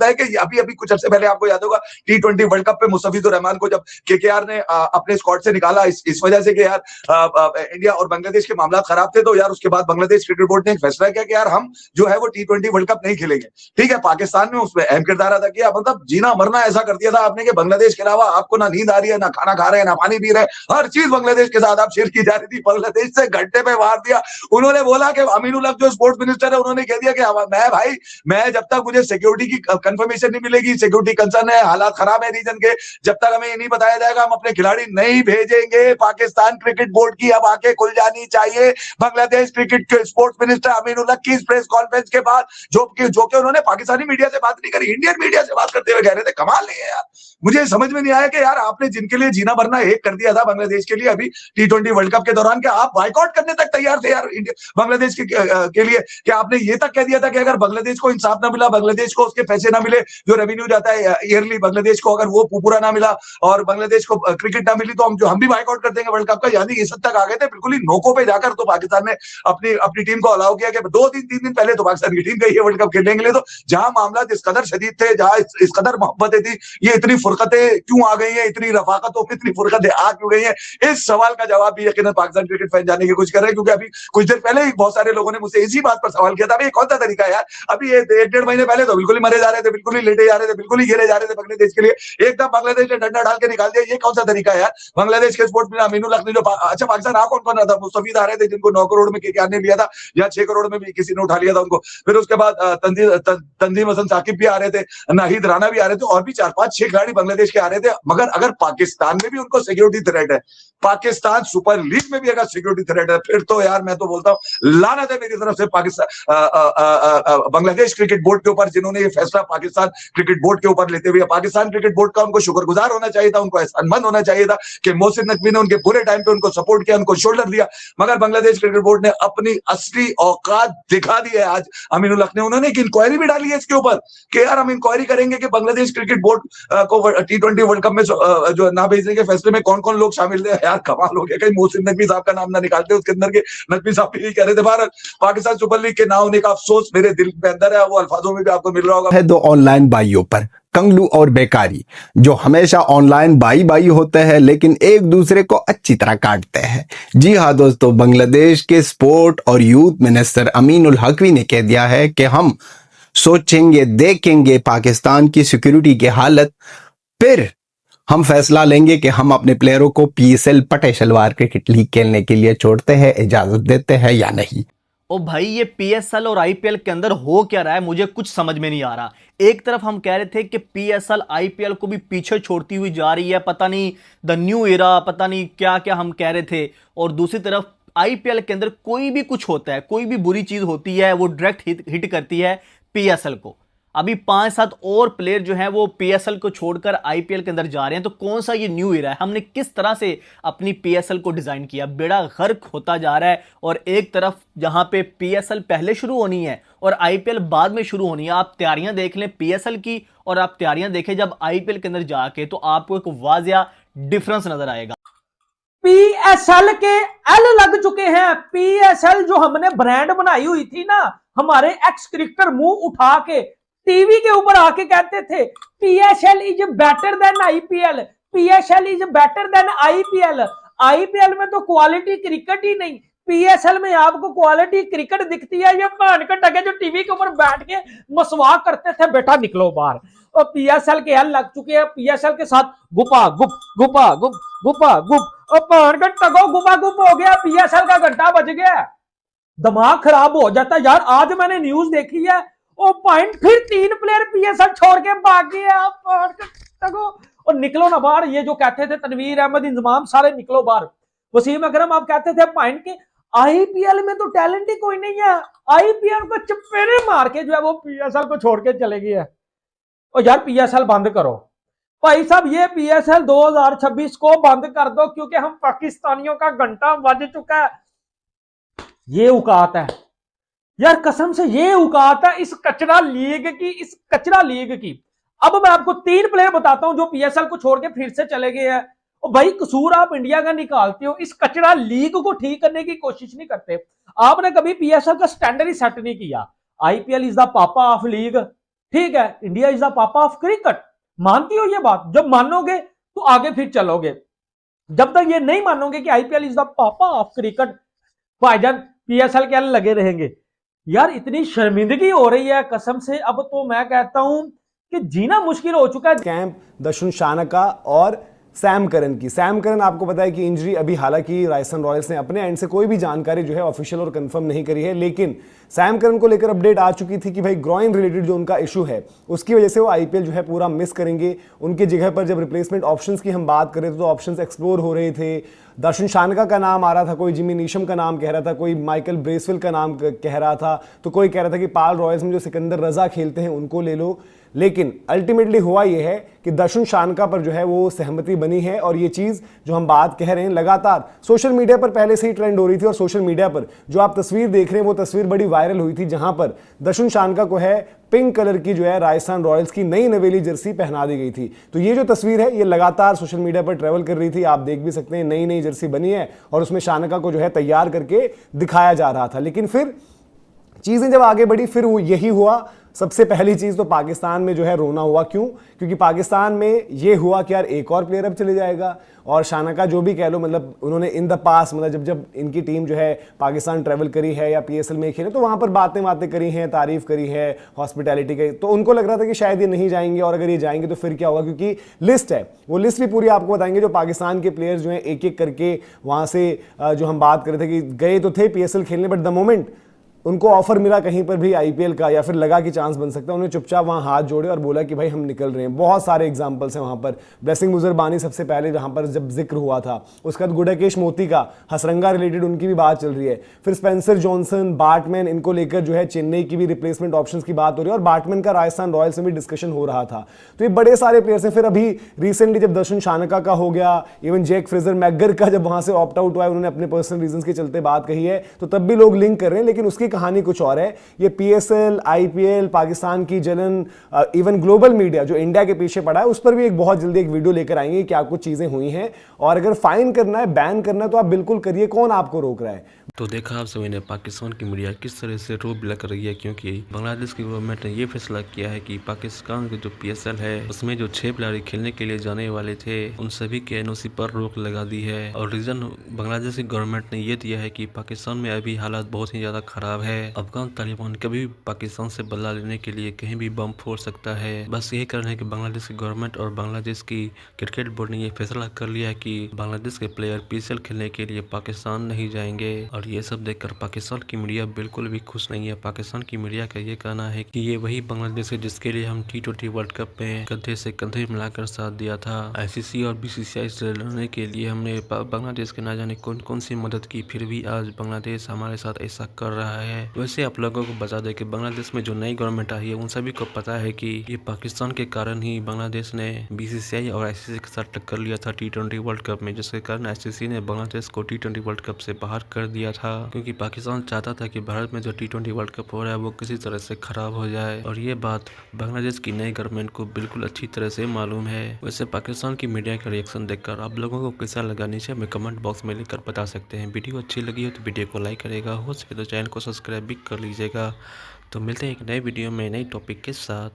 है कि अभी अभी कुछ अर्से पहले आपको याद होगा T20 वर्ल्ड कप पे मुस्तफिजुर रहमान को जब केकेआर ने अपने स्क्वाड से निकाला इस वजह से कि यार इंडिया और बांग्लादेश के मामला खराब थे, तो यार उसके बाद बांग्लादेश क्रिकेट बोर्ड ने एक फैसला किया कि यार हम जो है वो T20 वर्ल्ड कप नहीं खेलेंगे। ठीक है, पाकिस्तान ने उसमें अहम किरदार अदा किया, मतलब जीना मरना ऐसा कर दिया था आपने कि बांग्लादेश के अलावा आपको ना नींद आ रही है, ना खाना खा रहे हैं, ना पानी पी रहे हैं, हर चीज बांग्लादेश के साथ आप शेयर की जा रही थी। बांग्लादेश से घंटे पे मार दिया। उन्होंने बोला कि अमीनुल हक जो स्पोर्ट्स मिनिस्टर है उन्होंने कह दिया कि मैं जब तक मुझे सिक्योरिटी की कंफर्मेशन नहीं मिलेगी, सिक्योरिटी कंसर्न है, हालात खराब है रीजन के, जब तक हमें ये नहीं बताया जाएगा हम अपने खिलाड़ी नहीं भेजेंगे। पाकिस्तान क्रिकेट बोर्ड की अब आंखें खुल जानी चाहिए। बांग्लादेश क्रिकेट के स्पोर्ट्स मिनिस्टर अमीनुल हक की प्रेस कॉन्फ्रेंस के बाद जो कि उन्होंने पाकिस्तानी मीडिया से बात नहीं करी, इंडियन मीडिया से बात करते हुए कह रहे थे, कमाल नहीं है यार। मुझे समझ में नहीं आया कि यार आपने जिनके लिए जीना मरना एक कर दिया था बांग्लादेश के लिए अभी T20 वर्ल्ड कप के दौरान, कि आप बाइकआउट करने तक तैयार थे यार बांग्लादेश के लिए, कि आपने ये तक कह दिया था कि अगर बांग्लादेश को इंसाफ ना मिला, बांग्लादेश को उसके पैसे ना मिले, जो रेवेन्यू जाता है ईयरली बांग्लादेश को, अगर वो पूरा ना मिला और बांग्लादेश को क्रिकेट ना मिली तो हम भी बाइकआउट कर देंगे वर्ल्ड कप का। यानी इस हद तक आ गए थे बिल्कुल ही नोकों पे जाकर। तो पाकिस्तान ने अपनी अपनी टीम को अलाउ किया कि 2-3 दिन पहले तो पाकिस्तान की टीम गई है वर्ल्ड कप खेलने के लिए। तो जहां मामला इस कदर शदीद थे, जहां इस कदर मोहब्बतें थी, ये इतनी फुरकतें क्यों आ गई है, इतनी रफाकतों में इतनी फुरकतें आ क्यों गई है, इस सवाल का जवाब भी यकीनन पाकिस्तान क्रिकेट फैन जानने की कोशिश कर रहे हैं। क्योंकि अभी कुछ देर पहले ही बहुत सारे लोगों ने मुझसे इसी बात पर सवाल किया था, भाई कौन सा तरीका है यार, अभी ये 1-1.5 महीने पहले तो बिल्कुल ही मरे जा रहे थे, बिल्कुल ही लेटे जा रहे थे, बिल्कुल ही गिरे जा रहे थे बांग्लादेश के लिए, एकदम बांग्लादेश ने डंडा डाल के निकाल दिया, ये कौन सा तरीका है यार। बांग्लादेश के स्पोर्ट्स में अमीनुल हक ने जो अच्छा पाकिस्तान आ कौन कौन रहा था, मुस्तफीद आ रहे थे जिनको 9 करोड़ में केकेआर ने लिया था, या 6 करोड़ में भी किसी ने उठा लिया था उनको। फिर उसके बाद तंजीम हसन साकिब भी आ रहे थे, नाहिद राना भी आ रहे थे, और भी 4-5-6 खिलाड़ी बांग्लादेश के आ रहे थे। मगर अगर पाकिस्तान में भी उनको सिक्योरिटी थ्रेट है, पाकिस्तान सुपर लीग में भी अगर सिक्योरिटी थ्रेट है, फिर तो यार मैं तो बोलता हूं लानत है मेरी तरफ से पाकिस्तान बांग्लादेश क्रिकेट बोर्ड के ऊपर, जिन्होंने ये फैसला पाकिस्तान क्रिकेट बोर्ड के ऊपर लेते हुए, पाकिस्तान क्रिकेट बोर्ड का उनको शुक्रगुजार होना चाहिए था, उनको एहसानमंद होना चाहिए था कि मोहसिन नकवी ने उनके पूरे टाइम पे उनको सपोर्ट किया, उनको शोल्डर दिया। मगर बांग्लादेश क्रिकेट बोर्ड ने अपनी असली औकात दिखा दी है आज अमीनुल हक ने। उन्होंने एक इंक्वायरी भी डाली है इसके ऊपर कि यार हम इंक्वायरी करेंगे कि बांग्लादेश क्रिकेट बोर्ड को T20 वर्ल्ड कप में जो ना भेजने के फैसले में कौन कौन लोग शामिल थे। यार कमाल हो गया, कहीं मोहसिन नकवी साहब का नाम ना निकालते उसके अंदर के। नकवी साहब भी कह रहे थे भारत पाकिस्तान सुपर लीग के ना होने का अफसोस मेरे दिल के अंदर है, वो अल्फाजों में भी आपको मिल रहा होगा। है दो ऑनलाइन बाइयों पर, कंगलू और बेकारी, जो हमेशा ऑनलाइन बाई होते हैं लेकिन एक दूसरे को अच्छी तरह काटते हैं। जी हाँ दोस्तों, बांग्लादेश के स्पोर्ट और यूथ मिनिस्टर अमीनुल हकवी ने कह दिया है कि हम सोचेंगे, देखेंगे पाकिस्तान की सिक्योरिटी की हालत, फिर हम फैसला लेंगे कि हम अपने प्लेयरों को PSL पटे शलवार क्रिकेट लीग खेलने के लिए छोड़ते हैं, इजाजत देते हैं या नहीं। ओ भाई, ये PSL और IPL के अंदर हो क्या रहा है, मुझे कुछ समझ में नहीं आ रहा। एक तरफ हम कह रहे थे कि PSL IPL को भी पीछे छोड़ती हुई जा रही है, पता नहीं द न्यू एरा, पता नहीं क्या क्या हम कह रहे थे, और दूसरी तरफ IPL के अंदर कोई भी कुछ होता है, कोई भी बुरी चीज होती है, वो डायरेक्ट हिट करती है PSL को। अभी 5-7 और प्लेयर जो हैं वो PSL को छोड़कर IPL के अंदर जा रहे हैं। तो कौन सा ये न्यू एरा है, हमने किस तरह से अपनी PSL को डिजाइन किया, बेड़ा गर्क होता जा रहा है। और एक तरफ जहां पे PSL पहले शुरू होनी है और IPL बाद में शुरू होनी है, आप तैयारियां देख लें PSL की और आप तैयारियां देखें जब IPL के अंदर जाके, तो आपको एक वाजिया डिफरेंस नजर आएगा। PSL के एल लग चुके हैं। PSL जो हमने ब्रांड बनाई हुई थी ना, हमारे एक्स क्रिकेटर मुंह उठा के टीवी के ऊपर आके कहते थे PSL is better than IPL, PSL is better than IPL। IPL में तो क्वालिटी क्रिकेट ही नहीं, PSL में आपको क्वालिटी क्रिकेट दिखती है। ये भान का टके जो टीवी के ऊपर बैठ के मसवाक करते थे, बेटा निकलो बाहर। और PSL के एल लग चुके हैं। PSL के साथ गुपा गुप गुपा गुप गुपा गुप, और भान का टको गुपा गुप हो गया, PSL का घंटा बज गया, दिमाग खराब हो जाता है यार। आज मैंने न्यूज देखी है, ओ पॉइंट फिर 3 प्लेयर PSL छोड़ के भाग गए। और निकलो ना बाहर। ये जो कहते थे तनवीर अहमद, इंजमाम, सारे निकलो बाहर। वसीम अकरम आप कहते थे पॉइंट के IPL में तो टैलेंट ही कोई नहीं है, IPL को चपेरे मार के जो है वो PSL को छोड़ के चले गए। और यार PSL बंद करो भाई साहब, ये PSL 2026 को बंद कर दो, क्योंकि हम पाकिस्तानियों का घंटा बज चुका है। ये औकात है यार, कसम से ये औकात है इस कचरा लीग की, इस कचरा लीग की। अब मैं आपको 3 प्लेयर बताता हूं जो PSL को छोड़ के फिर से चले गए हैं। और भाई कसूर आप इंडिया का निकालते हो, इस कचरा लीग को ठीक करने की कोशिश नहीं करते। आपने कभी PSL का स्टैंडर्ड ही सेट नहीं किया। IPL इज द पापा ऑफ लीग, ठीक है, इंडिया इज द पापा ऑफ क्रिकेट, मानती हो ये बात? जब मानोगे तो आगे फिर चलोगे, जब तक ये नहीं मानोगे कि आईपीएल इज द पापा ऑफ क्रिकेट, भाईजान पीएसएल के लगे रहेंगे। यार इतनी शर्मिंदगी हो रही है कसम से, अब तो मैं कहता हूं कि जीना मुश्किल हो चुका है। कैंप दर्शन शानका और सैम करन की। सैम करन आपको पता है कि इंजरी अभी, हालांकि राजस्थान रॉयल्स ने अपने एंड से कोई भी जानकारी जो है ऑफिशियल और कंफर्म नहीं करी है, लेकिन सैम करन को लेकर अपडेट आ चुकी थी कि भाई ग्रॉइन रिलेटेड जो उनका इशू है उसकी वजह से वो आईपीएल जो है पूरा मिस करेंगे। उनकी जगह पर जब रिप्लेसमेंट ऑप्शंस की हम बात करें तो ऑप्शंस एक्सप्लोर हो रहे थे। दर्शन शानका का नाम आ रहा था, कोई जिमी नीशम का नाम कह रहा था, कोई माइकल ब्रेसवेल का नाम कह रहा था, तो कोई कह रहा था कि पाल रॉयल्स में जो सिकंदर रजा खेलते हैं उनको ले लो। लेकिन अल्टीमेटली हुआ यह है कि दर्शन शानका पर जो है वो सहमति बनी है, और ये चीज जो हम बात कह रहे हैं लगातार सोशल मीडिया पर पहले से ही ट्रेंड हो रही थी, और सोशल मीडिया पर जो आप तस्वीर देख रहे हैं वो तस्वीर बड़ी वायरल हुई थी, जहां पर दर्शन शानका को है पिंक कलर की जो है राजस्थान रॉयल्स की नई नवेली जर्सी पहना दी गई थी। तो ये जो तस्वीर है ये लगातार सोशल मीडिया पर ट्रेवल कर रही थी, आप देख भी सकते हैं नई नई जर्सी बनी है और उसमें शानका को जो है तैयार करके दिखाया जा रहा था। लेकिन फिर चीजें जब आगे बढ़ी फिर वो यही हुआ। सबसे पहली चीज तो पाकिस्तान में जो है रोना हुआ। क्यों? क्योंकि पाकिस्तान में ये हुआ कि यार एक और प्लेयर अब चले जाएगा, और शानका जो भी कह लो, मतलब उन्होंने इन द पास, मतलब जब जब इनकी टीम जो है पाकिस्तान ट्रैवल करी है या पीएसएल में खेले तो वहां पर बातें करी हैं, तारीफ करी है हॉस्पिटैलिटी की, तो उनको लग रहा था कि शायद ये नहीं जाएंगे, और अगर ये जाएंगे तो फिर क्या होगा, क्योंकि लिस्ट है, वो लिस्ट भी पूरी आपको बताएंगे जो पाकिस्तान के प्लेयर्स जो हैं एक एक करके वहां से जो हम बात कर रहे थे कि गए तो थे पीएसएल खेलने, बट द मोमेंट उनको ऑफर मिला कहीं पर भी आईपीएल का, या फिर लगा कि चांस बन सकता है, उन्होंने चुपचाप वहां हाथ जोड़े और बोला कि भाई हम निकल रहे हैं। बहुत सारे एग्जांपल्स हैं वहां पर। ब्लेसिंग मुजरबानी सबसे पहले जहां पर जब जिक्र हुआ था, उसके बाद गुडाकेश मोती का हसरंगा रिलेटेड उनकी भी बात चल रही है, फिर स्पेंसर जॉनसन, बार्टमैन, इनको लेकर जो है चेन्नई की भी रिप्लेसमेंट ऑप्शंस की बात हो रही है, और बार्टमैन का राजस्थान रॉयल्स में भी डिस्कशन हो रहा था। तो ये बड़े सारे प्लेयर्स हैं। फिर अभी रिसेंटली जब दर्शन शानका का हो गया, इवन जैक फ्रेजर मैगर का जब वहां से ऑप्ट आउट हुआ है, उन्होंने अपने पर्सनल रीजंस के चलते बात कही है, तो तब भी लोग लिंक कर रहे हैं, लेकिन उसकी कहानी कुछ और है। ये पीएसएल, आईपीएल, पाकिस्तान की जलन, इवन ग्लोबल मीडिया जो इंडिया के पीछे पड़ा है, उस पर भी एक बहुत जल्दी एक वीडियो लेकर आएंगे क्या कुछ चीजें हुई हैं, और अगर फाइन करना है, बैन करना है तो आप बिल्कुल करिए, कौन आपको रोक रहा है। तो देखा आप सभी ने पाकिस्तान की मीडिया किस तरह से रूप लग रही है, क्योंकि बांग्लादेश की गवर्नमेंट ने ये फैसला किया है कि पाकिस्तान के जो पीएसएल है उसमें जो 6 खिलाड़ी खेलने के लिए जाने वाले थे उन सभी के एनओसी पर रोक लगा दी है। और रीजन बांग्लादेश की गवर्नमेंट ने ये दिया है कि पाकिस्तान में अभी हालात बहुत ही ज्यादा खराब है, अफगान तालिबान कभी भी पाकिस्तान से बदला लेने के लिए कहीं भी बम फोड़ सकता है। बस यही कारण है कि बांग्लादेश की गवर्नमेंट और बांग्लादेश की क्रिकेट बोर्ड ने यह फैसला कर लिया कि बांग्लादेश के प्लेयर पीएसएल खेलने के लिए पाकिस्तान नहीं जाएंगे। और ये सब देखकर पाकिस्तान की मीडिया बिल्कुल भी खुश नहीं है। पाकिस्तान की मीडिया का ये कहना है कि ये वही बांग्लादेश है जिसके लिए हम T20 वर्ल्ड कप में कंधे से कंधे मिलाकर साथ दिया था। आईसीसी और बीसीसीआई से लड़ने के लिए हमने बांग्लादेश के ना जाने कौन कौन सी मदद की, फिर भी आज बांग्लादेश हमारे साथ ऐसा कर रहा है। वैसे आप लोगों को बता दें कि बांग्लादेश में जो नई गवर्नमेंट आई है उन सभी को पता है कि ये पाकिस्तान के कारण ही बांग्लादेश ने बीसीसीआई और आईसीसी के साथ टक्कर लिया था T20 वर्ल्ड कप में, जिसके कारण आईसीसी ने बांग्लादेश को T20 वर्ल्ड कप से बाहर कर दिया था, क्योंकि पाकिस्तान चाहता था कि भारत में जो T20 वर्ल्ड कप हो रहा है वो किसी तरह से खराब हो जाए। और ये बात बांग्लादेश की नई गवर्नमेंट को बिल्कुल अच्छी तरह से मालूम है। वैसे पाकिस्तान की मीडिया का रिएक्शन देखकर आप लोगों को कैसा लगा नीचे हमें कमेंट बॉक्स में लिखकर बता सकते हैं। वीडियो अच्छी लगी हो तो वीडियो को लाइक करेगा, हो सके तो चैनल को सब्सक्राइब भी कर लीजिएगा। तो मिलते हैं एक नए वीडियो में नई टॉपिक के साथ।